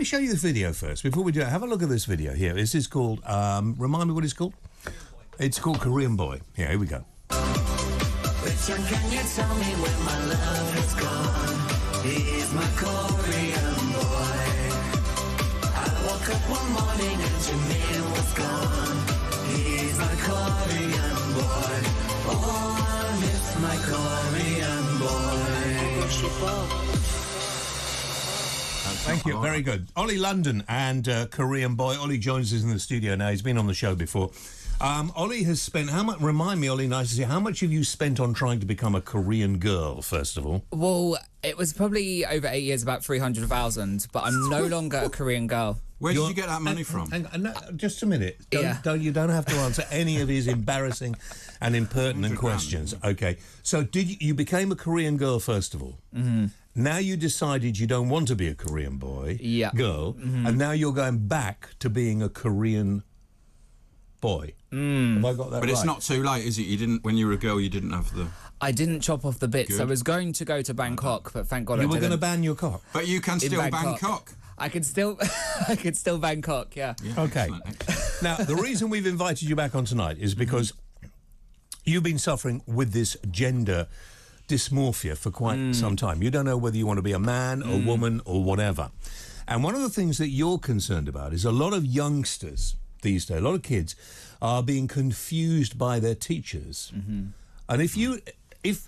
show you the video first. Before we do it, have a look at this video here. This is called, remind me what it's called? It's called Korean Boy. Yeah, here we go. Can you tell me where my love has gone? He's my Korean boy. I woke up one morning and Jimin was gone. He's my Korean boy. Oh, I miss my Korean boy. Thank you. Very good. Ollie London and Korean Boy. Ollie joins us in the studio now. He's been on the show before. Ollie has spent, how much, remind me, Ollie, nice to see, how much have you spent on trying to become a Korean girl, first of all? Well, it was probably over 8 years, about 300,000, but I'm no longer a Korean girl. Where did you get that money from? No, just a minute. You don't have to answer any of his embarrassing and impertinent questions. Okay. So you became a Korean girl, first of all? Mm-hmm. Now you decided you don't want to be a Korean boy, girl, and now you're going back to being a Korean boy. Have I got that right? But it's not too late, is it? You didn't, when you were a girl, you didn't have the... I didn't chop off the bits. Good. I was going to go to Bangkok, but thank God I didn't. You were going to ban your cock? But you can still Bangkok. I could still Bangkok, yeah. Okay. Excellent. Now, the reason we've invited you back on tonight is because you've been suffering with this gender dysmorphia for quite some time. You don't know whether you want to be a man, a woman, or whatever. And one of the things that you're concerned about is a lot of youngsters these days, a lot of kids, are being confused by their teachers. And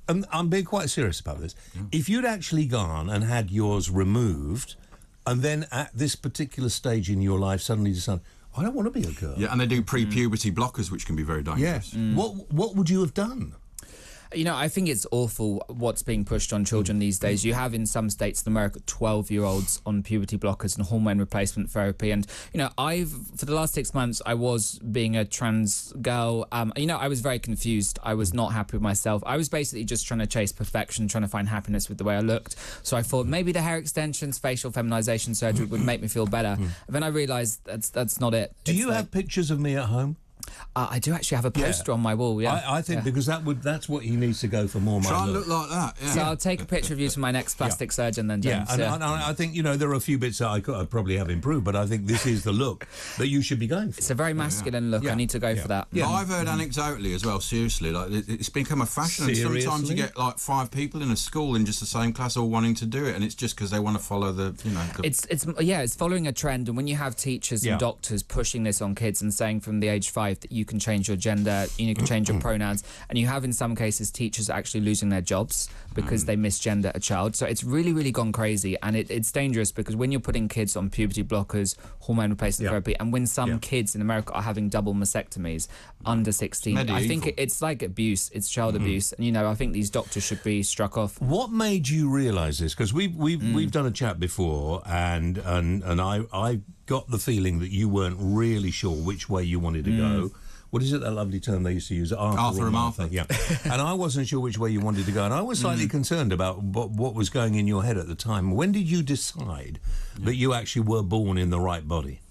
and I'm being quite serious about this, if you'd actually gone and had yours removed, and then at this particular stage in your life suddenly decide, I don't want to be a girl. Yeah, and they do pre-puberty blockers, which can be very dangerous. Yes. What would you have done? You know, I think it's awful what's being pushed on children these days. You have in some states in America 12-year-olds on puberty blockers and hormone replacement therapy. And, you know, for the last 6 months, I was being a trans girl. You know, I was very confused. I was not happy with myself. I was basically just trying to chase perfection, trying to find happiness with the way I looked. So I thought maybe the hair extensions, facial feminization surgery would make me feel better. And then I realised that's not it. Do you have pictures of me at home? I do actually have a poster on my wall, yeah. I think because that's what he needs to go for more money. Try and look like that, yeah. So I'll take a picture of you to my next plastic surgeon then, James. Yeah, and I think, you know, there are a few bits that I could probably have improved, but I think this is the look that you should be going for. It's a very masculine look. I need to go for that. Yeah. I've heard anecdotally as well, seriously, like it's become a fashion. Seriously? And sometimes you get like 5 people in a school in just the same class all wanting to do it, and it's just because they want to follow the, you know... It's following a trend, and when you have teachers and doctors pushing this on kids and saying from the age 5 that you can change your gender, you can change your pronouns, and you have in some cases teachers actually losing their jobs because they misgender a child. So it's really, really gone crazy, and it's dangerous because when you're putting kids on puberty blockers, hormone replacement therapy, and when some kids in America are having double mastectomies under 16, I think it's like abuse, it's child abuse, and you know, I think these doctors should be struck off. What made you realise this? Because we've done a chat before, and I got the feeling that you weren't really sure which way you wanted to go. What is it, that lovely term they used to use? Arthur and Martha. Yeah. And I wasn't sure which way you wanted to go. And I was slightly concerned about what was going in your head at the time. When did you decide that you actually were born in the right body?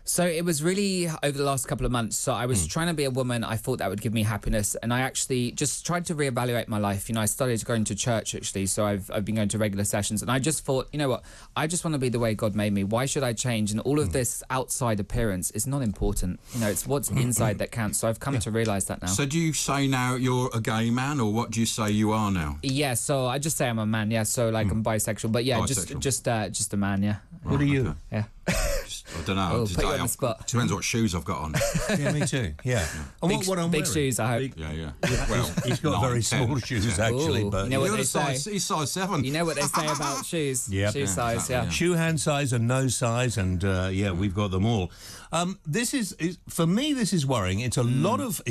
So it was really over the last couple of months. So I was trying to be a woman. I thought that would give me happiness. And I actually just tried to reevaluate my life. You know, I started going to church, actually. So I've been going to regular sessions. And I just thought, you know what? I just want to be the way God made me. Why should I change? And all of this outside appearance is not important. You know, it's what's inside that counts. So I've come to realise that now. So do you say now you're a gay man, or what do you say you are now? Yeah, so I just say I'm a man, yeah. So, like, I'm bisexual. But, yeah, just a man, yeah. What are you? Yeah. I don't know. Put you on the spot. Depends what shoes I've got on. Yeah, me too. Yeah. And Big, what I'm big wearing? shoes, I hope. Yeah. Well, he's got very small shoes, actually. Ooh, but you know what You're they say? He's size 7. You know what they say about shoes? Shoe size, exactly, shoe hand size and nose size, and we've got them all. This is for me. This is worrying. It's a lot of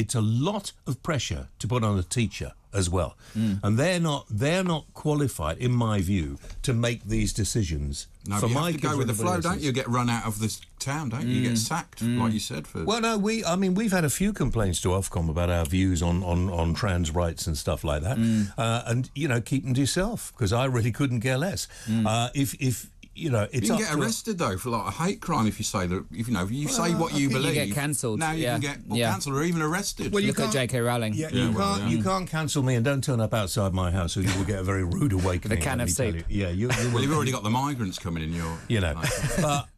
pressure to put on a teacher as well, and they're not qualified, in my view, to make these decisions. No, for but you my have to go with the flow, don't you? You get run out of this town, don't you? You get sacked, like you said. Well, no, we've had a few complaints to Ofcom about our views on trans rights and stuff like that, and you know, keep them to yourself, because I really couldn't care less. If you know, it's you up can get to arrested though for like a hate crime if you say that. If you say what you believe, you get cancelled. Now you can get cancelled or even arrested. Well, you Look at J.K. Rowling. Yeah, you can't cancel me, and don't turn up outside my house, or you will get a very rude awakening. The can of soup. Yeah, you Well, you've already got the migrants coming in your. You know, but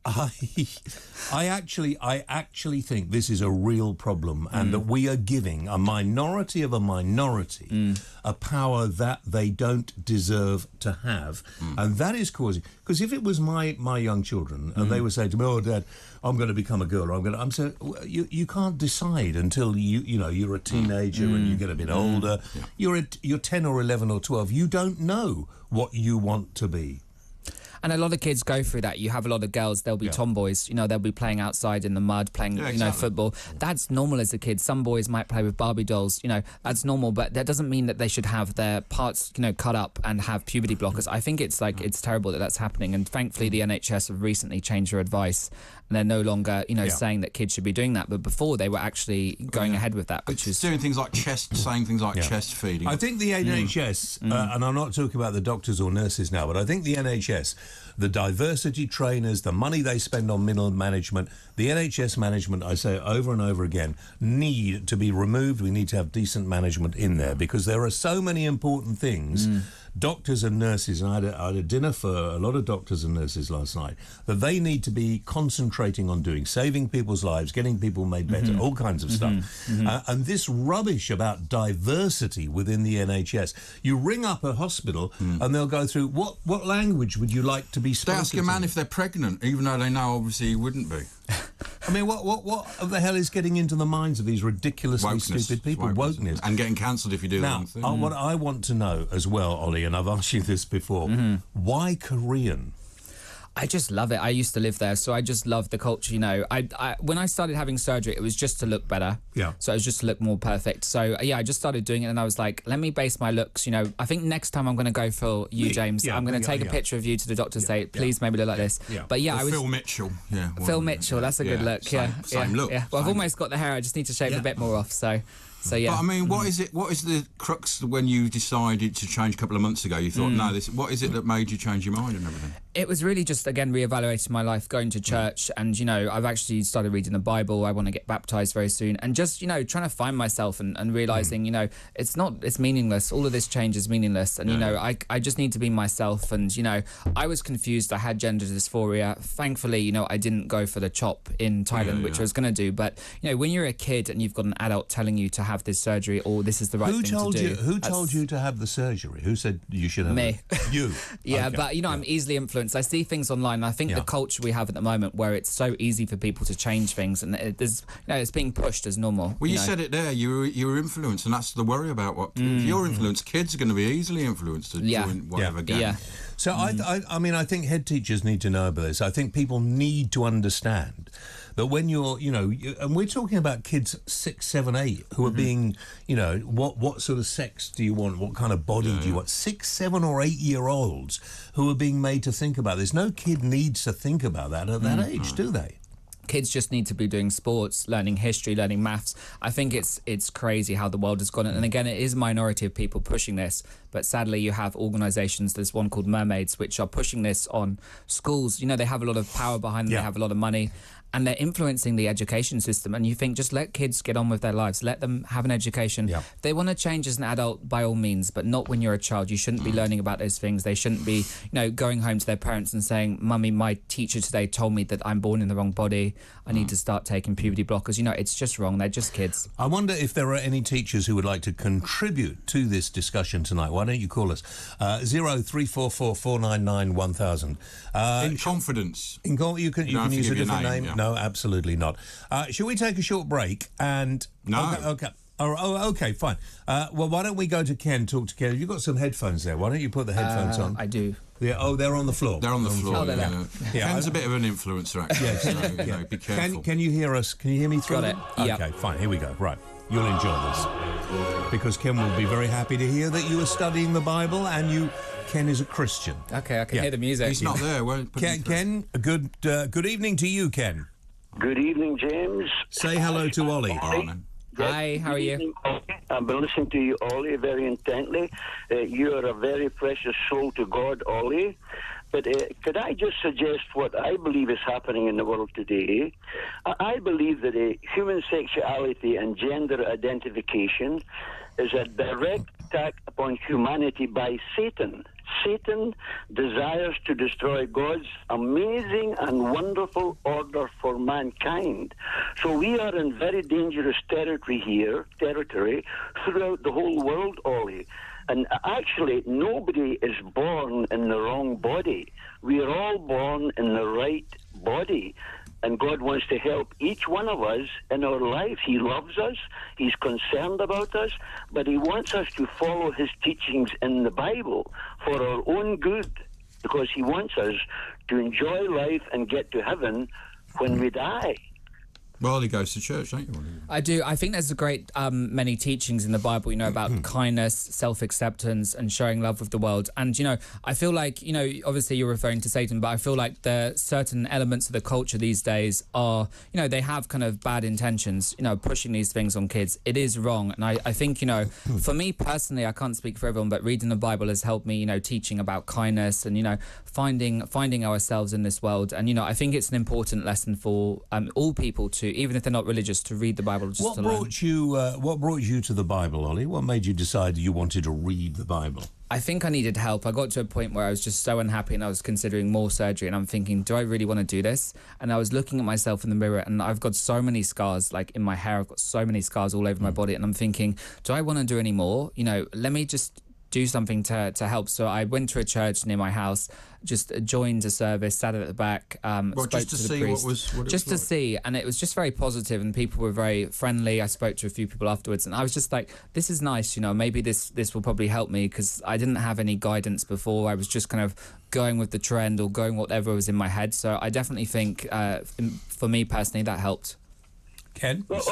I actually think this is a real problem, and that we are giving a minority of a minority a power that they don't deserve to have, and that is causing. Because if it was my young children and they were saying to me, "Oh, Dad, I'm going to become a girl," I'm saying, you can't decide until you're a teenager and you get a bit older. Yeah. You're 10 or 11 or 12. You don't know what you want to be. And a lot of kids go through that. You have a lot of girls, they'll be tomboys, they'll be playing outside in the mud, playing, football. That's normal as a kid. Some boys might play with Barbie dolls, that's normal, but that doesn't mean that they should have their parts, cut up and have puberty blockers. I think it's it's terrible that that's happening. And thankfully the NHS have recently changed their advice and they're no longer, saying that kids should be doing that. But before they were actually going ahead with that, which is... Doing things like saying things like chest feeding. I think the NHS, and I'm not talking about the doctors or nurses now, but I think the NHS, the diversity trainers, the money they spend on middle management, the NHS management, I say over and over again, need to be removed. We need to have decent management in there because there are so many important things. Doctors and nurses, and I had a dinner for a lot of doctors and nurses last night, that they need to be concentrating on doing, saving people's lives, getting people made better, all kinds of stuff. And this rubbish about diversity within the NHS, you ring up a hospital and they'll go through, what language would you like to be spoken? They ask a man if they're pregnant, even though they know obviously he wouldn't be. I mean, what the hell is getting into the minds of these ridiculously stupid people? Wokeness. And getting cancelled if you do the wrong thing. What I want to know as well, Ollie, and I've asked you this before, why Korean? I just love it. I used to live there, so I just love the culture. I when I started having surgery, it was just to look better. Yeah. So it was just to look more perfect. So I just started doing it, and I was like, let me base my looks. I think next time I'm going to go for you, James. I'm going to take a picture of you to the doctor and say, please, maybe look like this. Yeah. But I was Phil Mitchell. Yeah. Phil Mitchell. That's a good look. Same look. Yeah. Well, I've almost got the hair. I just need to shave a bit more off. So yeah. But I mean, what is it? What is the crux when you decided to change a couple of months ago? You thought, no, this. What is it that made you change your mind and everything? It was really just, again, reevaluating my life, going to church, and I've actually started reading the Bible. I want to get baptized very soon, and just trying to find myself and realizing it's meaningless. All of this change is meaningless, and I just need to be myself. And I was confused. I had gender dysphoria. Thankfully, I didn't go for the chop in Thailand, which I was going to do. But when you're a kid and you've got an adult telling you to have this surgery or this is the right thing to do. Who told you to have the surgery? Who said you should have me? You. Yeah, okay. But I'm easily influenced. I see things online, and I think the culture we have at the moment, where it's so easy for people to change things, and it's being pushed as normal. Well, you said it there. You were influenced, and that's the worry about what if you're influenced. Kids are going to be easily influenced to join whatever gang. Yeah. So I mean, I think head teachers need to know about this. I think people need to understand that when you're, and we're talking about kids 6, 7, 8 who are being, what sort of sex do you want? What kind of body do you want? 6, 7 or 8 year olds who are being made to think about this. No kid needs to think about that at that age, do they? Kids just need to be doing sports, learning history, learning maths. I think it's crazy how the world has gone. And again, it is a minority of people pushing this. But sadly, you have organisations, there's one called Mermaids, which are pushing this on schools. They have a lot of power behind them, they have a lot of money. And they're influencing the education system. And you think, just let kids get on with their lives. Let them have an education. Yeah. If they want to change as an adult, by all means, but not when you're a child. You shouldn't be learning about those things. They shouldn't be, going home to their parents and saying, Mummy, my teacher today told me that I'm born in the wrong body. I need to start taking puberty blockers. It's just wrong. They're just kids. I wonder if there are any teachers who would like to contribute to this discussion tonight. Why don't you call us? 0344 499 1000. In confidence. You can use a different name. Yeah. No, absolutely not. Shall we take a short break? And no. Okay. Oh, okay, fine. Well, why don't we go to Ken, talk to Ken. You've got some headphones there. Why don't you put the headphones on? I do. Yeah. Oh, they're on the floor. They're on the floor. Oh, they're there. Ken's a bit of an influencer, actually. So, be careful. Can you hear us? Can you hear me through? Got it. Yep. Okay, fine. Here we go. Right. You'll enjoy this. Because Ken will be very happy to hear that you are studying the Bible and Ken is a Christian. Okay, I can hear the music. He's not there. Ken, good evening to you, Ken. Good evening, James. Say hello to Ollie. Hi, how are you? I've been listening to you, Ollie, very intently. You are a very precious soul to God, Ollie. But could I just suggest what I believe is happening in the world today? I believe that human sexuality and gender identification is a direct attack upon humanity by Satan. Satan desires to destroy God's amazing and wonderful order for mankind. So we are in very dangerous territory throughout the whole world, Ollie. And actually, nobody is born in the wrong body. We are all born in the right body. And God wants to help each one of us in our life. He loves us. He's concerned about us. But he wants us to follow his teachings in the Bible for our own good. Because he wants us to enjoy life and get to heaven when we die. Well, he goes to church, don't you? I do. I think there's a great many teachings in the Bible, about kindness, self-acceptance, and showing love with the world. And, I feel like, obviously you're referring to Satan, but I feel like the certain elements of the culture these days are, they have kind of bad intentions, pushing these things on kids. It is wrong. And I think, for me personally, I can't speak for everyone, but reading the Bible has helped me, teaching about kindness and, finding ourselves in this world. And, I think it's an important lesson for all people to, even if they're not religious, to read the Bible just what to learn. What brought you to the Bible, Ollie? What made you decide you wanted to read the Bible? I think I needed help. I got to a point where I was just so unhappy and I was considering more surgery, and I'm thinking, do I really want to do this? And I was looking at myself in the mirror, and I've got so many scars, like in my hair, I've got so many scars all over my body, and I'm thinking, do I want to do any more? Let me just do something to help. So I went to a church near my house, just joined a service, sat at the back, spoke just to the see priest, what it was to like. see, and it was just very positive, and people were very friendly. I spoke to a few people afterwards, and I was just like, this is nice, maybe this will probably help me, because I didn't have any guidance before. I was just kind of going with the trend or going whatever was in my head. So I definitely think, for me personally, that helped. Ken? Well,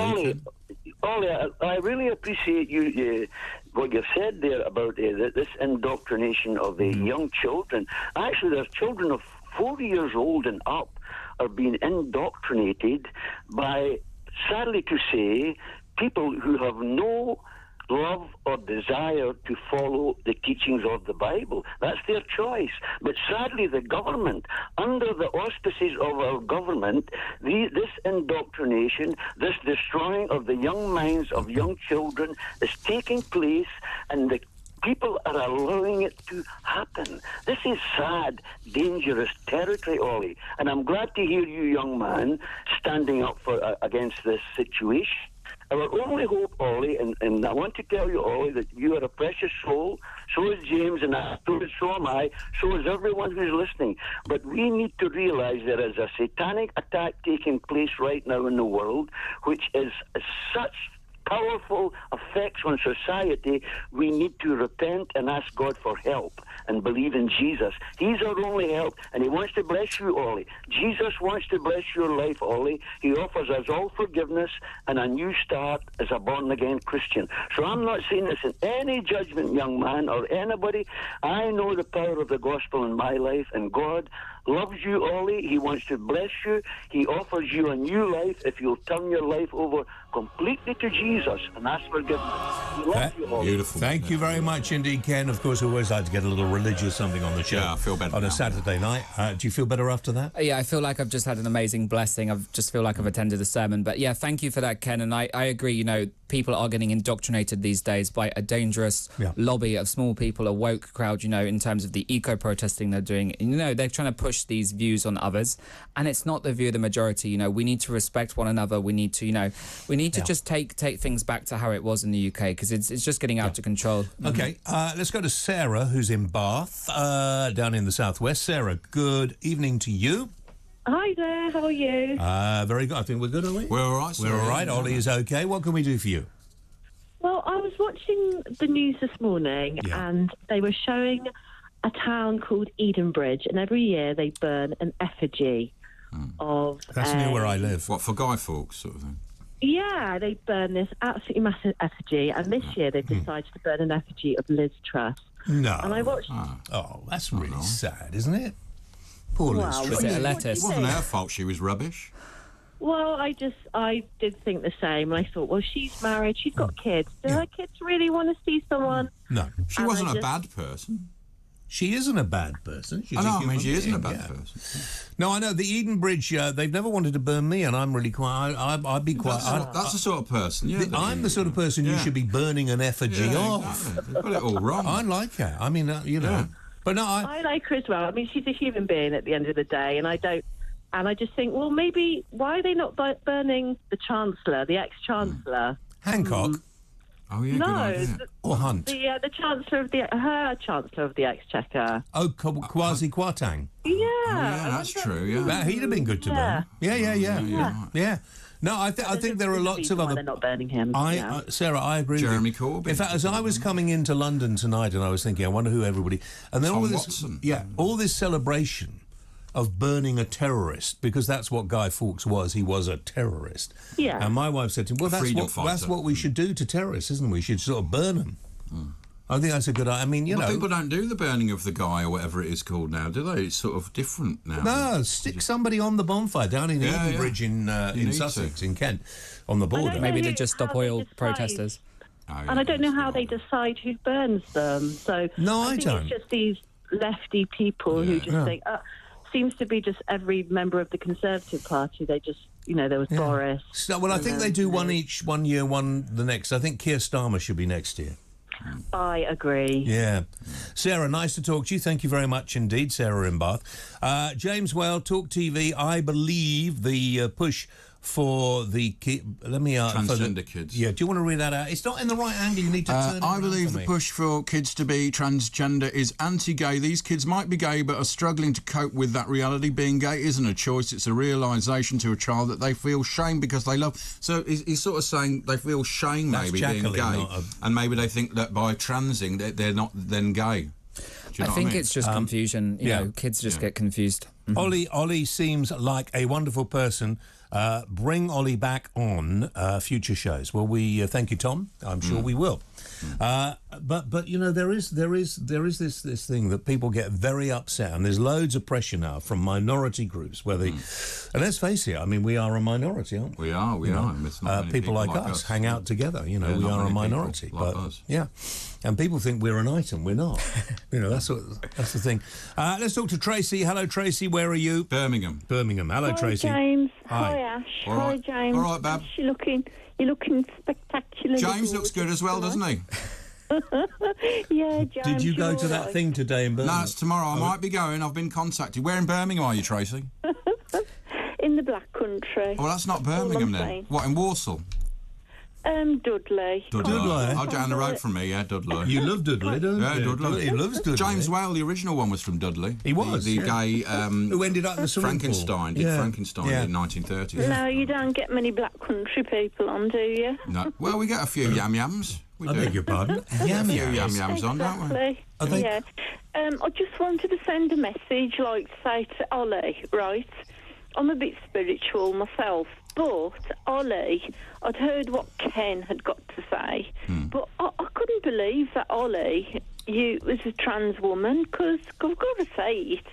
Ollie, I really appreciate you what you've said there about this indoctrination of the young children. Actually, there's children of 4 years old and up are being indoctrinated by, sadly to say, people who have no love or desire to follow the teachings of the Bible. That's their choice. But sadly, the government, under the auspices of our government, this indoctrination, this destroying of the young minds of young children is taking place, and the people are allowing it to happen. This is sad, dangerous territory, Ollie. And I'm glad to hear you, young man, standing up for against this situation. Our only hope, Ollie, and I want to tell you, Ollie, that you are a precious soul. So is James, and so am I. So is everyone who's listening. But we need to realize there is a satanic attack taking place right now in the world, which is such powerful effects on society. We need to repent and ask God for help and believe in Jesus. He's our only help, and he wants to bless you, Ollie. Jesus wants to bless your life, Ollie. He offers us all forgiveness and a new start as a born-again Christian. So I'm not saying this in any judgment, young man, or anybody. I know the power of the gospel in my life, and God loves you, Ollie. He wants to bless you. He offers you a new life if you'll turn your life over completely to Jesus and ask forgiveness. He loves you, Ollie. Beautiful. Thank you very much indeed, Ken. Of course, I always like to get a little religious something on the show. Yeah, I feel better on now. a Saturday night. Do you feel better after that? Yeah, I feel like I've just had an amazing blessing. I just feel like I've attended a sermon. But yeah, thank you for that, Ken. And I agree, people are getting indoctrinated these days by a dangerous lobby of small people, a woke crowd, in terms of the eco-protesting they're doing. They're trying to push these views on others, and it's not the view of the majority. We need to respect one another. We need to, just take things back to how it was in the UK, because it's just getting out of control. Okay, let's go to Sarah, who's in Bath, down in the southwest. Sarah, good evening to you. Hi there, how are you? Very good. I think we're good, are we? We're all right. We're all right. Ollie is okay. What can we do for you? Well, I was watching the news this morning and they were showing a town called Edenbridge, and every year they burn an effigy of... That's near where I live. What, for Guy Fawkes sort of thing? Yeah, they burn this absolutely massive effigy, and this year they've decided to burn an effigy of Liz Truss. No. And I watched... Oh, that's really sad, isn't it? Poor Liz Wow. Truss. Was it a lettuce? It wasn't her fault she was rubbish. Well, I did think the same, and I thought, well, she's married, she's got kids. Do her kids really want to see someone? No. She And wasn't I a just- bad person. She isn't a bad person. She's a human she isn't a being, bad person. No, I know the Eden Bridge. They've never wanted to burn me, and I'm really quite. I'd be quite. That's the sort of person. Yeah, I'm the sort of person you should be burning an effigy off. Exactly. They've got it all wrong. I like her. I mean, you know. But no, I like her as well. I mean, she's a human being at the end of the day, and I just think, well, maybe why are they not burning the Chancellor, the ex-Chancellor? Hancock. Oh yeah, No, good idea. Or Hunt. The Chancellor of her Chancellor of the Exchequer. Oh, Kwasi Kwarteng. Yeah, That's true. Yeah. He'd have been good to burn. Yeah. No, I think there are lots of other. They're not burning him. Sarah, I agree. Jeremy with you. Corbyn. In fact, as I was coming into London tonight, and I was thinking, I wonder who everybody. And then Tom all this, Watson. all this celebration of burning a terrorist, because that's what Guy Fawkes was. He was a terrorist. Yeah. And my wife said to him, "Well, that's fighter. what we should do to terrorists, isn't it? We should sort of burn them." I think that's a good idea. I mean, you know, people don't do the burning of the guy or whatever it is called now, do they? It's sort of different now. No, stick somebody on the bonfire down in Edenbridge in Sussex, in Kent, on the border. Maybe they just stop oil protesters. And I don't know how they decide who burns them. So I think don't. it's just these lefty people who just think. Seems to be just every member of the Conservative Party. They just, there was Boris. So, well, I think they do one each, one year, one the next. I think Keir Starmer should be next year. I agree. Yeah. Sarah, nice to talk to you. Thank you very much indeed, Sarah in Bath. James Well, Talk TV, I believe the push for the transgender kids. Yeah, do you want to read that out? It's not in the right angle. You need to turn it I around believe for the me. push for kids to be transgender is anti-gay. These kids might be gay but are struggling to cope with that reality. Being gay isn't a choice, it's a realisation to a child that they feel shame because they love. So he's sort of saying they feel shame maybe being gay, and maybe they think that by transing they're not then gay. I think it's just confusion. You know, kids just get confused. Ollie seems like a wonderful person. Bring Ollie back on future shows. Well, we thank you, Tom. I'm sure we will. But you know, there is this thing that people get very upset, and there's loads of pressure now from minority groups where they, and let's face it, I mean, we are a minority, aren't we? We are. It's not many people like us hang out together. You know, we are a minority, like but us. and people think we're an item. We're not. You know, that's the thing. Let's talk to Tracy. Hello, Tracy. Where are you? Birmingham. Hello, Tracy. James. Hi. Ash. All Hi, right. James. All right, Bab. You're looking spectacular. James looks good as well, doesn't he? Yeah, James. Did you go to you're that right. thing today in Birmingham? No, it's tomorrow. I might be going. I've been contacted. Where in Birmingham are you, Tracy? In the Black Country. Oh, well, that's not Birmingham then. saying. What, in Walsall? Dudley. Dudley. Oh, down the road from me, Dudley. You love Dudley, don't Yeah, you? Dudley. He loves Dudley. James Whale, the original one, was from Dudley. He was, The gay... Who ended up in the swimming pool. Frankenstein. Did Frankenstein in 1930s. No, you don't get many Black Country people on, do you? No. Well, we get a few yam-yams. We I do. beg your pardon? A few yam-yams on, don't we? Exactly. Are they- Yeah. I just wanted to send a message, like, say to Ollie, right? I'm a bit spiritual myself, but Ollie, I'd heard what Ken had got to say, but I couldn't believe that Ollie, you was a trans woman, because I've got to say it.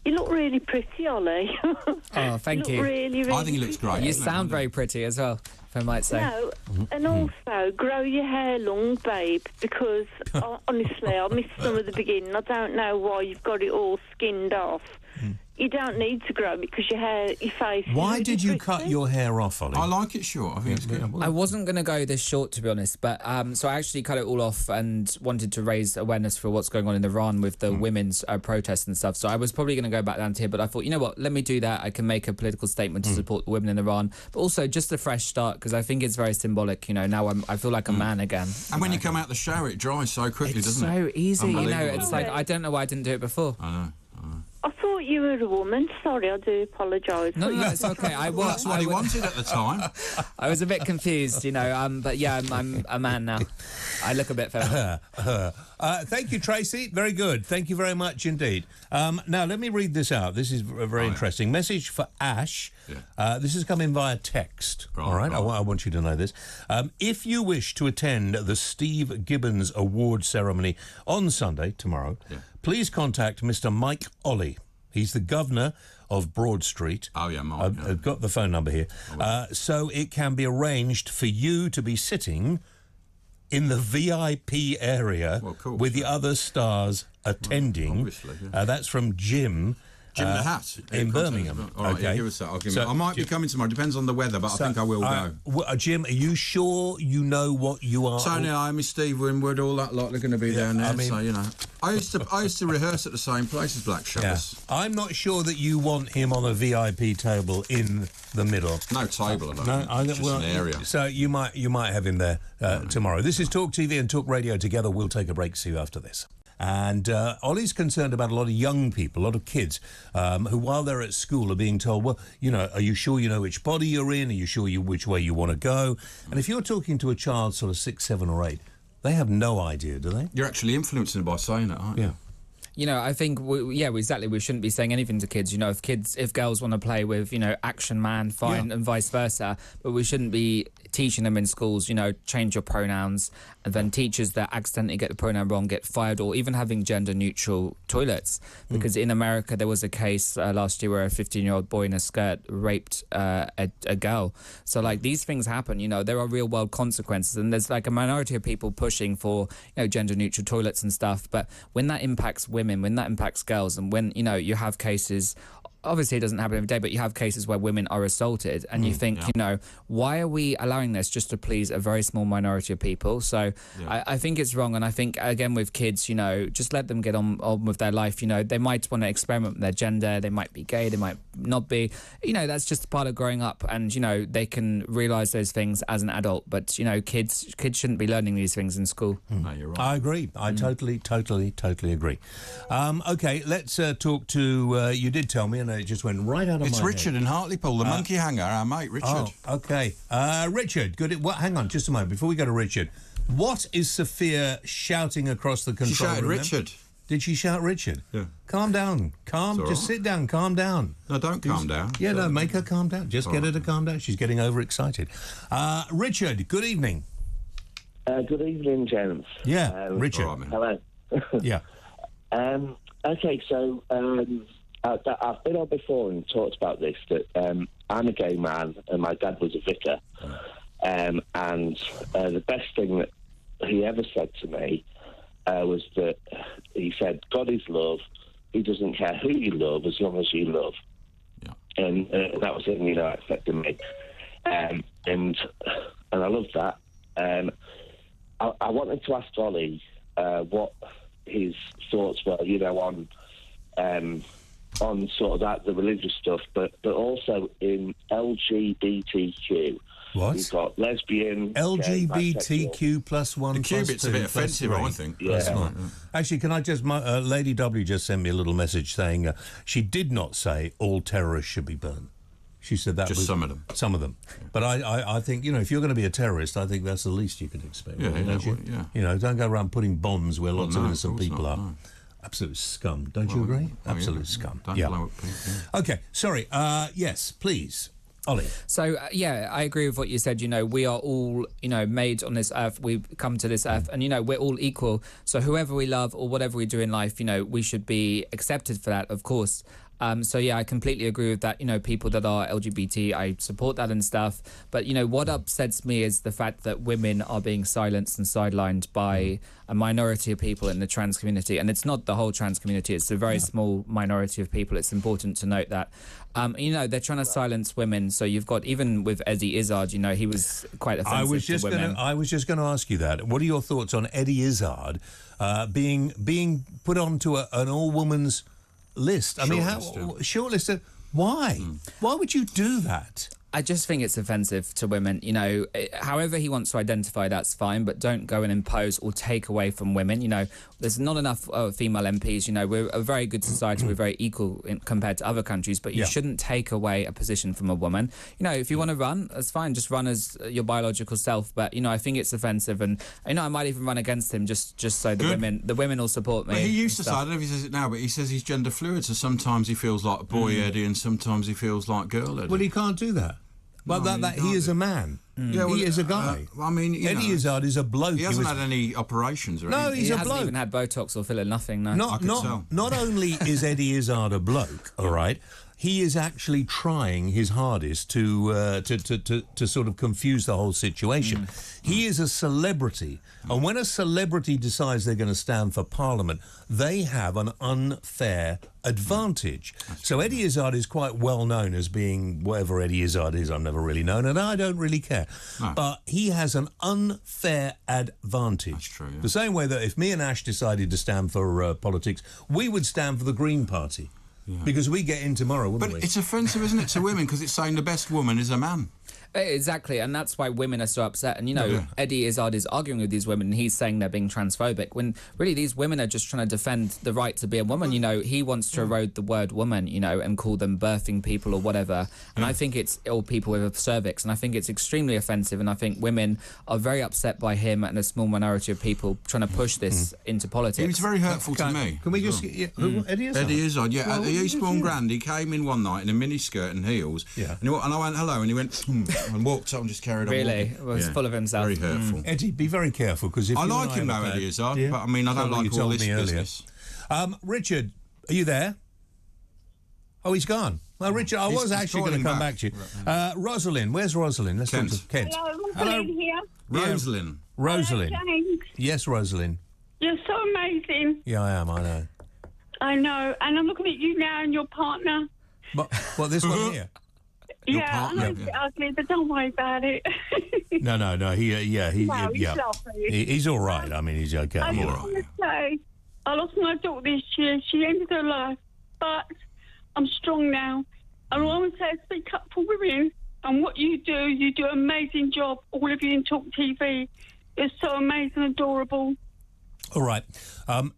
You look really pretty, Ollie. Oh, thank you. Really, really I think he looks great. You doesn't he? sound very pretty as well, if I might say. No, and also grow your hair long, babe, because honestly, I missed some of the beginning. I don't know why you've got it all skinned off. You don't need to grow it because your face. Why is did you really cut pretty. your hair off, Ollie? I like it short. I think it's good. I wasn't going to go this short, to be honest, but so I actually cut it all off and wanted to raise awareness for what's going on in Iran with the women's protests and stuff. So I was probably going to go back down to here, but I thought, you know what, let me do that. I can make a political statement to support the women in Iran, but also just a fresh start, because I think it's very symbolic. You know, now I feel like a man again. And when you come out the shower, it dries so quickly, It's doesn't so it? easy, you know. Unbelievable. It's like, I don't know why I didn't do it before. I know. I thought you were a woman. Sorry, I do apologise. No, it's okay. Well, that's what he wanted at the time. I was a bit confused, you know, but yeah, I'm a man now. I look a bit feminine. Thank you, Tracy. Very good. Thank you very much indeed. Now, let me read this out. This is very interesting. Message for Ash. Yeah. This has come in via text. Right, all right? right. I want you to know this. If you wish to attend the Steve Gibbons Award ceremony on Sunday, tomorrow, please contact Mr. Mike Ollie. He's the governor of Broad Street. Oh, yeah, Mike. I've got the phone number here. So it can be arranged for you to be sitting in the VIP area Well, of course, with the other stars attending. Obviously, yeah. That's from Jim. Jim the Hat in Birmingham. All right, Okay. yeah, give us that. I'll give So, him. I might be Jim- coming tomorrow. Depends on the weather, but I think I will go. Jim, are you sure you know what you are? Tony Iommi, Steve Winwood, all that lot are going to be down there. I mean- so you know, I used to rehearse at the same place as Black Shadows. I'm not sure that you want him on a VIP table in the middle. No table, I don't No, think. Just an area. So you might have him there tomorrow. This is Talk TV and Talk Radio together. We'll take a break. See you after this. And Ollie's concerned about a lot of young people, a lot of kids who, while they're at school, are being told, well, you know, are you sure you know which body you're in? Are you sure which way you want to go? And if you're talking to a child sort of 6, 7 or 8, they have no idea, do they? You're actually influencing them by saying that, aren't you? Yeah. You know, I think, exactly. We shouldn't be saying anything to kids. You know, if girls want to play with, you know, Action Man, fine, and vice versa. But we shouldn't be teaching them in schools, you know, change your pronouns, and then teachers that accidentally get the pronoun wrong get fired, or even having gender-neutral toilets. Because in America, there was a case last year where a 15-year-old boy in a skirt raped a girl. So, like, these things happen, you know, there are real-world consequences. And there's, like, a minority of people pushing for, you know, gender-neutral toilets and stuff. But when that impacts women, when that impacts girls, and when, you know, you have cases... Obviously, it doesn't happen every day, but you have cases where women are assaulted, and you think, you know, why are we allowing this just to please a very small minority of people? So I think it's wrong, and I think, again, with kids, you know, just let them get on with their life. You know, they might want to experiment with their gender, they might be gay, they might not be. You know, that's just part of growing up, and, you know, they can realise those things as an adult. But, you know, kids shouldn't be learning these things in school. No, you're right. I agree. I totally agree. Okay, let's talk to... you did tell me, and it just went right out of my It's head. Richard in Hartlepool, the monkey hanger, our mate, Richard. Oh, okay. Richard, good. Hang on just a moment. Before we go to Richard, what is Sophia shouting across the control She shouted room? Richard. Did she shout Richard? Yeah. Calm down. Calm. It's all Just right. sit down. Calm down. No, don't calm down. Yeah, no, make her calm down. Just get her to right. calm down. She's getting overexcited. Richard, good evening. Good evening, gents. Yeah, Richard. All right, man. Hello. Yeah. Okay, so I've been on before and talked about this, that I'm a gay man and my dad was a vicar. And the best thing that he ever said to me was that he said, God is love. He doesn't care who you love as long as you love. Yeah. And that was it, you know, affected me. And I love that. I wanted to ask Ollie what his thoughts were, you know, on sort of that, the religious stuff, but also in LGBTQ. What? You've got lesbian, gay, bisexual. LGBTQ plus one. The plus cubit's two a bit plus offensive, three. I think. Yeah. That's right. Actually, can I just... Lady W just sent me a little message saying she did not say all terrorists should be burned. She said that Just was... some of them. Some of them. But I think, you know, if you're going to be a terrorist, I think that's the least you could expect. Yeah, really, yeah, don't you? well, yeah. You know, don't go around putting bombs where lots of no, innocent of course people not, are. no. Absolute scum. Don't you agree? Absolute scum. Don't Yeah. blow up people. Yeah. Okay, sorry. Yes, please. Ollie. So, I agree with what you said. You know, we are all, you know, made on this earth. We've come to this earth and, you know, we're all equal. So whoever we love or whatever we do in life, you know, we should be accepted for that, of course. I completely agree with that. You know, people that are LGBT, I support that and stuff. But, you know, what upsets me is the fact that women are being silenced and sidelined by a minority of people in the trans community. And it's not the whole trans community. It's a very small minority of people. It's important to note that. You know, they're trying to silence women. So you've got, even with Eddie Izzard, you know, he was quite offensive to women. I was just going to ask you that. What are your thoughts on Eddie Izzard being put onto an all-woman's list? I mean, shortlisted. Why? Why would you do that? I just think it's offensive to women. You know, however he wants to identify, that's fine, but don't go and impose or take away from women. You know, there's not enough female MPs. You know, we're a very good society. We're very equal compared to other countries, but you shouldn't take away a position from a woman. You know, if you want to run, that's fine. Just run as your biological self. But, you know, I think it's offensive, and, you know, I might even run against him just so the women will support me. But he used to say, I don't know if he says it now, but he says he's gender fluid, so sometimes he feels like boy Eddie and sometimes he feels like girl Eddie. Well, he can't do that. Well, he is a man. Yeah, he is a guy. I mean, Eddie Izzard is a bloke. He hasn't had any operations or anything. No, he's he a hasn't bloke. even had Botox or filler, nothing. No. Not only is Eddie Izzard a bloke, all right, he is actually trying his hardest to sort of confuse the whole situation. He is a celebrity, and when a celebrity decides they're going to stand for Parliament, they have an unfair advantage. So Eddie Izzard is quite well known as being whatever Eddie Izzard is. I've never really known, and I don't really care. No. But he has an unfair advantage. That's true, yeah. The same way that if me and Ash decided to stand for politics, we would stand for the Green Party. Yeah. Because we get in tomorrow, wouldn't we? But it's offensive, isn't it, to women? Because it's saying the best woman is a man. Exactly, and that's why women are so upset. And, you know, Eddie Izzard is arguing with these women, and he's saying they're being transphobic, when really these women are just trying to defend the right to be a woman. You know, he wants to erode the word woman, you know, and call them birthing people or whatever. And I think it's ill people with a cervix, and I think it's extremely offensive, and I think women are very upset by him and a small minority of people trying to push this into politics. He was very hurtful to me. Can we just... who, Eddie Izzard? Eddie Izzard, yeah. At the Eastbourne Grand, he came in one night in a miniskirt and heels. Yeah. And I went, hello, and he went, and walked up and just carried on. Really? walking. Was full of himself. Very hurtful. Eddie, be very careful, because if I you like him though, Eddie Izzard, but I mean, I don't like all this business. Richard, are you there? Oh, he's gone. Well, Richard, I was actually going to come back to you. Rosalind, where's Rosalind? Let's talk to Kent. Hello, Rosalind here. Rosalind. Rosalind. Hello, James. Yes, Rosalind. You're so amazing. Yeah, I am, I know. I know. And I'm looking at you now and your partner. What, this one here? Yeah, I know it's a bit ugly, but don't worry about it. No. He's lovely. He's all right. I mean, he's okay. I All just right. want to say, I lost my daughter this year. She ended her life, but I'm strong now. And all I want to say is speak up for women. And what you do an amazing job. All of you in Talk TV. You're so amazing, adorable. All right.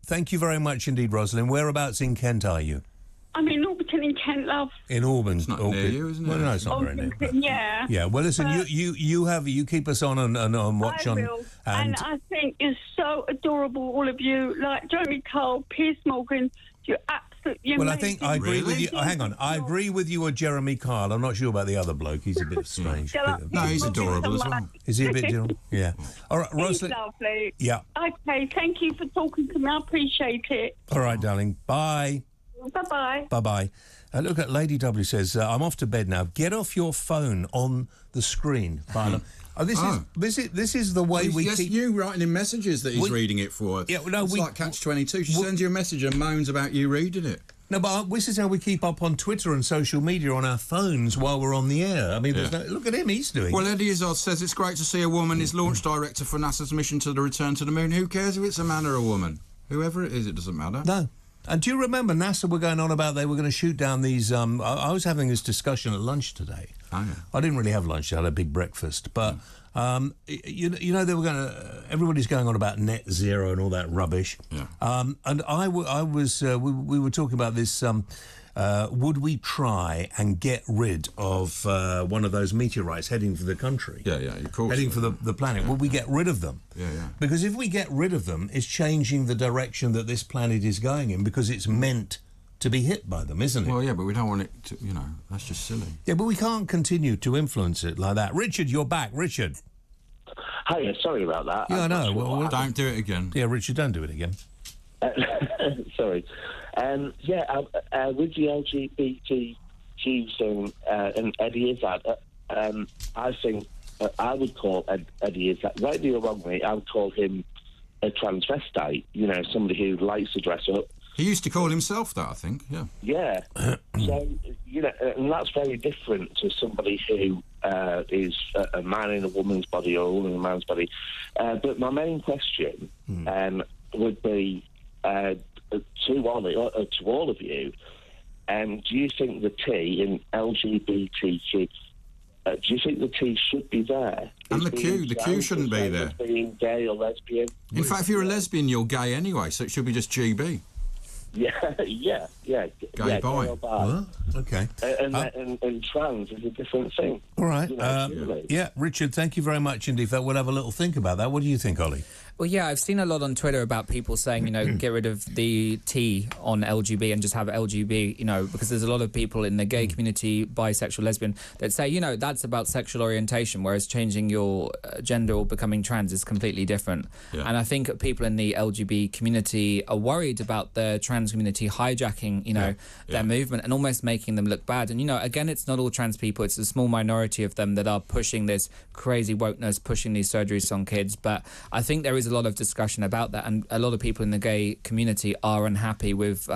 Thank you very much indeed, Rosalind. Whereabouts in Kent are you? I'm in Orbiton in Kent, love. In Auburn. It's not near you, isn't it? Well, no, it's not very near. Yeah. Yeah. Well, listen, you keep us on and watch I on. will. And I think you're so adorable, all of you. Like Jeremy Cole, Piers Morgan, you're absolutely Well, amazing. I think I agree with you. Hang on. I agree with you on Jeremy Kyle. I'm not sure about the other bloke. He's a bit strange. No, he's adorable as well. Is he a bit adorable? Yeah. All right, He's Rosalind. lovely. Yeah. Okay, thank you for talking to me. I appreciate it. All right, darling. Bye. Bye-bye. Bye-bye. Look at Lady W says, I'm off to bed now. Get off your phone on the screen. This is the way we keep... you writing in messages that he's reading it for. Yeah, no, it's like Catch-22. She sends you a message and moans about you reading it. No, but this is how we keep up on Twitter and social media on our phones while we're on the air. I mean, look at him, he's doing Well, Eddie Izzard says it's great to see a woman is launch director for NASA's mission to the return to the moon. Who cares if it's a man or a woman? Whoever it is, it doesn't matter. No. And do you remember NASA were going on about they were going to shoot down these... I was having this discussion at lunch today. Oh, yeah. I didn't really have lunch. I had a big breakfast. But, you know, they were going to... Everybody's going on about net zero and all that rubbish. Yeah. And we were talking about this... would we try and get rid of one of those meteorites heading for the country? Yeah, of course. Heading for the planet. Would we get rid of them? Yeah. Because if we get rid of them, it's changing the direction that this planet is going in, because it's meant to be hit by them, isn't it? Well, yeah, but we don't want it to, that's just silly. Yeah, but we can't continue to influence it like that. Richard, you're back. Richard. Hiya, sorry about that. Yeah, I know. Well, don't do it again. Yeah, Richard, don't do it again. Sorry. With the LGBTQ thing and Eddie Izzard, I think I would call Eddie Izzard, rightly or wrongly, I would call him a transvestite, somebody who likes to dress up. He used to call himself that, I think, yeah. Yeah. So, and that's very different to somebody who is a man in a woman's body or a woman in a man's body. But my main question would be... to Ollie, to all of you, do you think the T in LGBTQ, do you think the T should be there? And the Q shouldn't be there. Being gay or lesbian? In fact, if you're a lesbian, you're gay anyway, so it should be just GB. Yeah. Gay bi. What? Okay. And trans is a different thing. All right. Yeah, Richard, thank you very much indeed. We'll have a little think about that. What do you think, Ollie? Well, yeah, I've seen a lot on Twitter about people saying, get rid of the T on LGB and just have LGB, because there's a lot of people in the gay community, bisexual, lesbian, that say, that's about sexual orientation, whereas changing your gender or becoming trans is completely different. Yeah. And I think people in the LGB community are worried about the trans trans community hijacking, their movement and almost making them look bad. And, again, it's not all trans people. It's a small minority of them that are pushing this crazy wokeness, pushing these surgeries on kids. But I think there is a lot of discussion about that. And a lot of people in the gay community are unhappy with the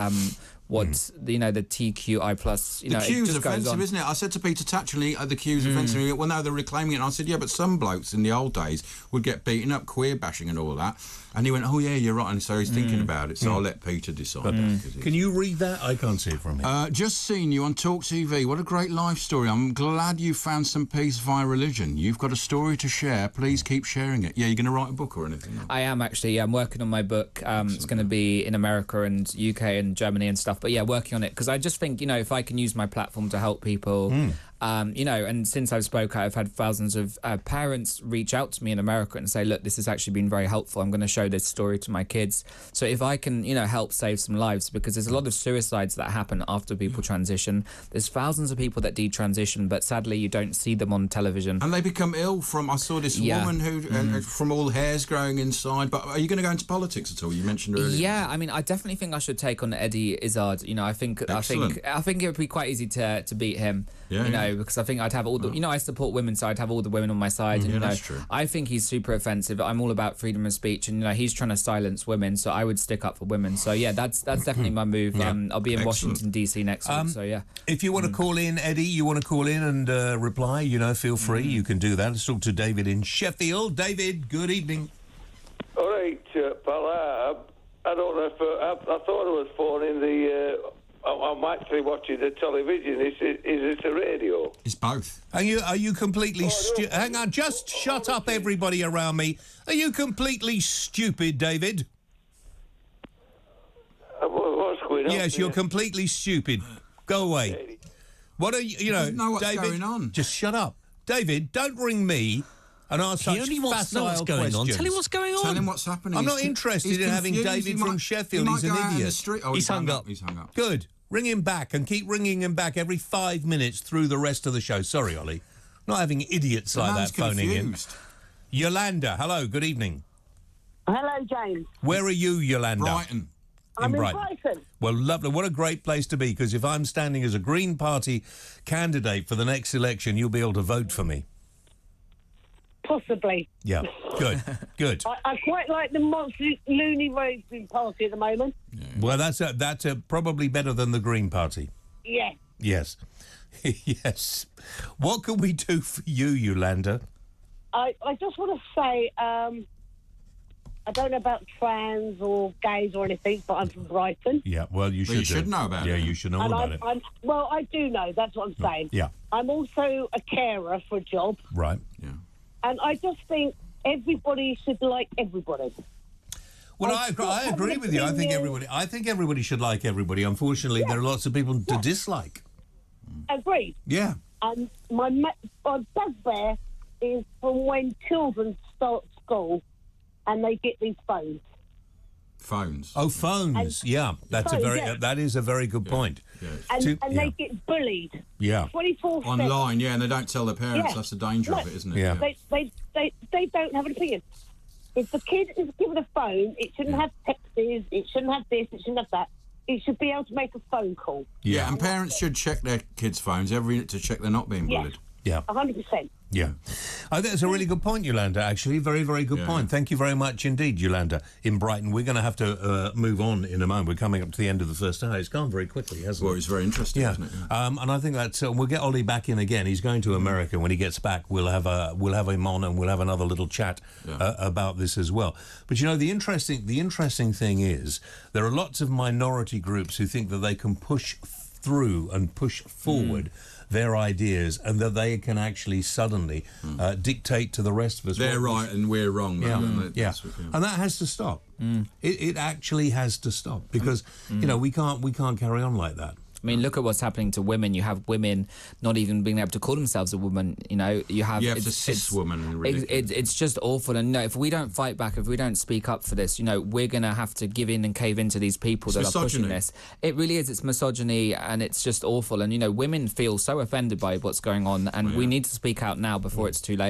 TQI plus, the Q's offensive, isn't it? I said to Peter Tatchley, the Q's offensive. Well, no, they're reclaiming it. And I said, yeah, but some blokes in the old days would get beaten up, queer bashing and all that. And he went, oh, yeah, you're right. And so he's thinking about it. So I'll let Peter decide that. Can you read that? I can't see it from here. Just seen you on Talk TV. What a great life story. I'm glad you found some peace via religion. You've got a story to share. Please keep sharing it. Yeah, you're going to write a book or anything? No? I am, actually. Yeah, I'm working on my book. It's going to be in America and UK and Germany and stuff. But, yeah, working on it. Because I just think, if I can use my platform to help people... and since I've spoken, I've had thousands of parents reach out to me in America and say, look, this has actually been very helpful. I'm going to show this story to my kids. So if I can, help save some lives, because there's a lot of suicides that happen after people transition. There's thousands of people that detransition, but sadly you don't see them on television. And they become ill from, I saw this woman who, from all hairs growing inside. But are you going to go into politics at all? You mentioned earlier. Yeah, I mean, I definitely think I should take on Eddie Izzard. I think it would be quite easy to beat him. Because I think I'd have all the... I support women, so I'd have all the women on my side. And, that's true. I think he's super offensive. I'm all about freedom of speech, and, he's trying to silence women, so I would stick up for women. So, yeah, that's definitely my move. I'll be in Washington, D.C. next week, so, yeah. If you want to call in, Eddie, you want to call in and reply, feel free. You can do that. Let's talk to David in Sheffield. David, good evening. All right, pal. I don't know if... I thought I was phoning the... I'm actually watching the television. Is it a radio? It's both. Are you completely hang on, just shut up, everybody around me. Are you completely stupid, David? What's going on? Yes, you're completely stupid. Go away. What are you? He doesn't know what's David, going on. Just shut up, David. Don't ring me and ask such only wants to know what's facile going on. questions. Tell him what's going on. Tell him what's happening. I'm not interested in having David from Sheffield. He's an idiot. He's hung up. He's hung up. Good. Ring him back and keep ringing him back every 5 minutes through the rest of the show. Sorry, Ollie. Not having idiots like that phoning in. Yolanda, hello, good evening. Hello, James. Where are you, Yolanda? Brighton. I'm in Brighton. Well, lovely. What a great place to be, because if I'm standing as a Green Party candidate for the next election, you'll be able to vote for me. Possibly. Yeah, good, good. I quite like the monster loony road Green Party at the moment. Yeah. Well, that's probably better than the Green Party. Yeah. Yes. Yes. What can we do for you, Yolanda? I just want to say, I don't know about trans or gays or anything, but I'm from Brighton. Yeah, well, you should know about it. Yeah, you should know about it. Well, I do know, that's what I'm saying. Yeah. I'm also a carer for a job. Right. Yeah. And I just think everybody should like everybody. Well, I agree with you. I think everybody should like everybody. Unfortunately, there are lots of people to dislike. Agreed. Yeah. And my bugbear is from when children start school and they get these phones. Phones. Oh, phones. Yeah, that is a very good point. Yeah. And they get bullied. Yeah. 24/7. Online, yeah, and they don't tell their parents. That's the danger of it, isn't it? Yeah. They don't have an opinion. If the kid is given a phone, it shouldn't have texts, it shouldn't have this, it shouldn't have that. It should be able to make a phone call. Yeah, and parents should check their kids' phones to check they're not being bullied. Yeah. 100%. Yeah. I think that's a really good point, Yolanda, actually. Very, very good point. Thank you very much indeed, Yolanda, in Brighton. We're going to have to move on in a moment. We're coming up to the end of the first hour. It's gone very quickly, hasn't it? Well, it's very interesting, isn't it? Yeah. And I think that's... we'll get Ollie back in again. He's going to America. When he gets back, we'll have him on and we'll have another little chat about this as well. But, the interesting thing is there are lots of minority groups who think that they can push through and push forward their ideas, and that they can actually suddenly dictate to the rest of us. They're right and we're wrong. And that has to stop. It actually has to stop, because we can't carry on like that. I mean, look at what's happening to women. You have women not even being able to call themselves a woman. You have the cis woman. It's just awful. And if we don't fight back, if we don't speak up for this, we're going to have to give in and cave into these people that are pushing this. It really is. It's misogyny, and it's just awful. And women feel so offended by what's going on, and we need to speak out now before it's too late.